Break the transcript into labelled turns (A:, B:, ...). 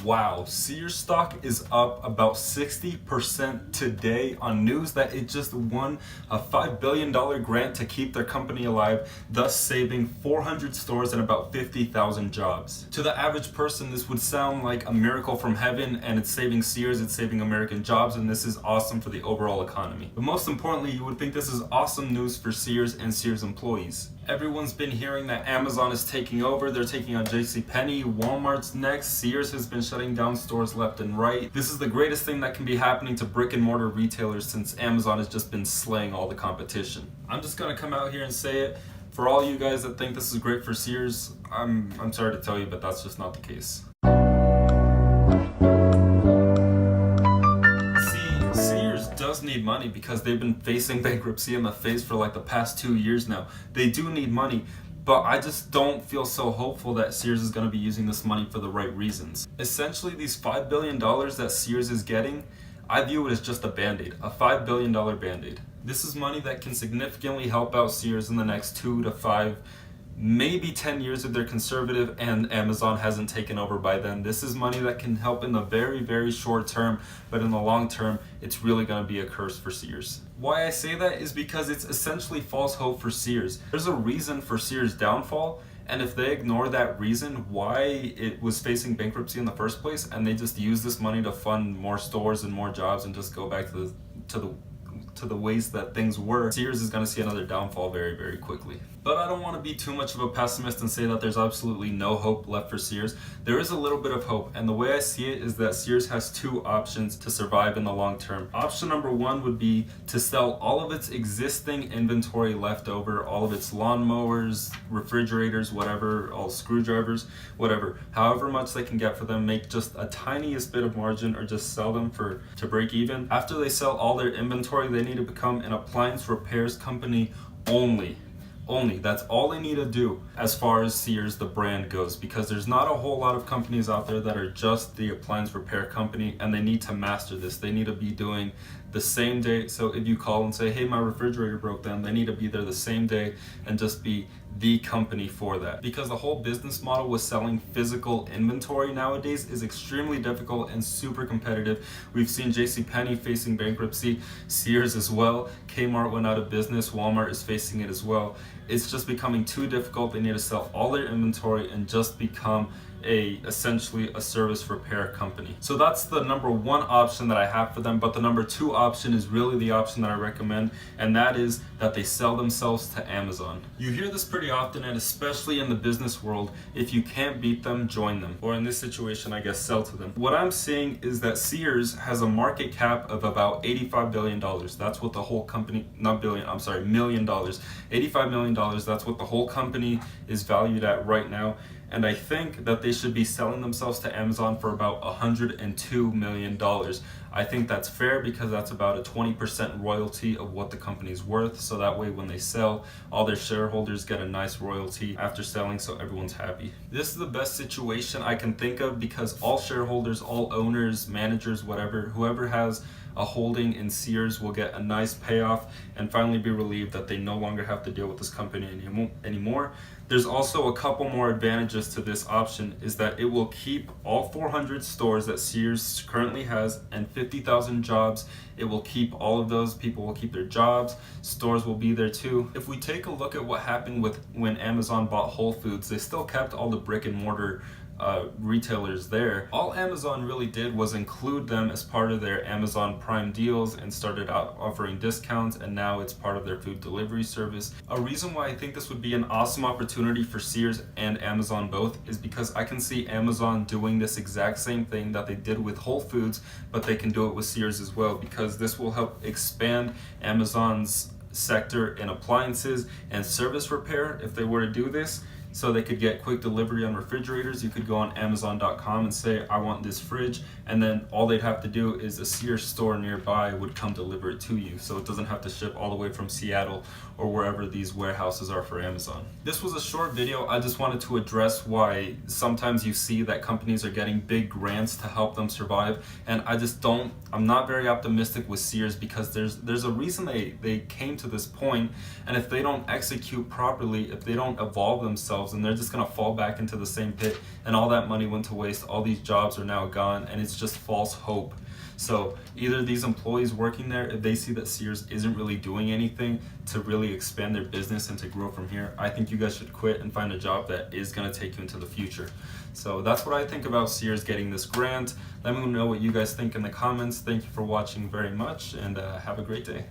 A: Wow, Sears stock is up about 60% today on news that it just won a $5 billion grant to keep their company alive, thus saving 400 stores and about 50,000 jobs. To the average person, this would sound like a miracle from heaven, and it's saving Sears, it's saving American jobs, and this is awesome for the overall economy. But most importantly, you would think this is awesome news for Sears and Sears employees. Everyone's been hearing that Amazon is taking over. They're taking on JCPenney, Walmart's next. Sears has been shutting down stores left and right. This is the greatest thing that can be happening to brick and mortar retailers since Amazon has just been slaying all the competition. I'm just gonna come out here and say it. For all you guys that think this is great for Sears, I'm sorry to tell you, but that's just not the case. Does need money because they've been facing bankruptcy in the face for like the past 2 years now. They do need money, but I just don't feel so hopeful that Sears is going to be using this money for the right reasons. Essentially, these $5 billion that Sears is getting, I view it as just a band-aid, a $5 billion band-aid. This is money that can significantly help out Sears in the next 2 to 5, maybe 10 years if they're conservative and Amazon hasn't taken over by then. This is money that can help in the very, very short term, but in the long term, it's really going to be a curse for Sears. Why I say that is because it's essentially false hope for Sears. There's a reason for Sears' downfall, and if they ignore that reason why it was facing bankruptcy in the first place, and they just use this money to fund more stores and more jobs and just go back to the ways that things were, Sears is going to see another downfall very, very quickly. But I don't want to be too much of a pessimist and say that there's absolutely no hope left for Sears. There is a little bit of hope, and the way I see it is that Sears has two options to survive in the long term. Option number one would be to sell all of its existing inventory left over, all of its lawnmowers, refrigerators, whatever, all screwdrivers, whatever, however much they can get for them, make just a tiniest bit of margin or just sell them to break even. After they sell all their inventory, they need to become an appliance repairs company only. That's all they need to do as far as Sears, the brand, goes, because there's not a whole lot of companies out there that are just the appliance repair company, and they need to master this. They need to be doing the same day. So if you call and say, hey, my refrigerator broke down, they need to be there the same day and just be the company for that. Because the whole business model with selling physical inventory nowadays is extremely difficult and super competitive. We've seen JCPenney facing bankruptcy, Sears as well, Kmart went out of business, Walmart is facing it as well. It's just becoming too difficult. They need to sell all their inventory and just become essentially a service repair company. So that's the number one option that I have for them, but the number two option is really the option that I recommend, and that is that they sell themselves to Amazon. You hear this pretty often, and especially in the business world, if you can't beat them, join them. Or in this situation, I guess, sell to them. What I'm seeing is that Sears has a market cap of about $85 billion. That's what the whole company, not billion, I'm sorry, $1 million. $85 million, that's what the whole company is valued at right now. And I think that they should be selling themselves to Amazon for about $102 million. I think that's fair because that's about a 20% royalty of what the company's worth. So that way when they sell, all their shareholders get a nice royalty after selling, so everyone's happy. This is the best situation I can think of because all shareholders, all owners, managers, whatever, whoever has a holding in Sears will get a nice payoff and finally be relieved that they no longer have to deal with this company anymore. There's also a couple more advantages to this option, is that it will keep all 400 stores that Sears currently has and 50,000 jobs. It will keep all of those. People will keep their jobs. Stores will be there too. If we take a look at what happened when Amazon bought Whole Foods, they still kept all the brick and mortar retailers there. All Amazon really did was include them as part of their Amazon Prime deals and started out offering discounts, and now it's part of their food delivery service. A reason why I think this would be an awesome opportunity for Sears and Amazon both is because I can see Amazon doing this exact same thing that they did with Whole Foods, but they can do it with Sears as well, because this will help expand Amazon's sector in appliances and service repair if they were to do this. So they could get quick delivery on refrigerators. You could go on Amazon.com and say, I want this fridge, and then all they'd have to do is a Sears store nearby would come deliver it to you. So it doesn't have to ship all the way from Seattle or wherever these warehouses are for Amazon. This was a short video. I just wanted to address why sometimes you see that companies are getting big grants to help them survive, and I'm not very optimistic with Sears because there's a reason they came to this point, and if they don't execute properly, if they don't evolve themselves themselves, and they're just going to fall back into the same pit, and all that money went to waste. All these jobs are now gone, and it's just false hope. So either these employees working there, if they see that Sears isn't really doing anything to really expand their business and to grow from here, I think you guys should quit and find a job that is going to take you into the future. So that's what I think about Sears getting this grant. Let me know what you guys think in the comments. Thank you for watching very much, and have a great day.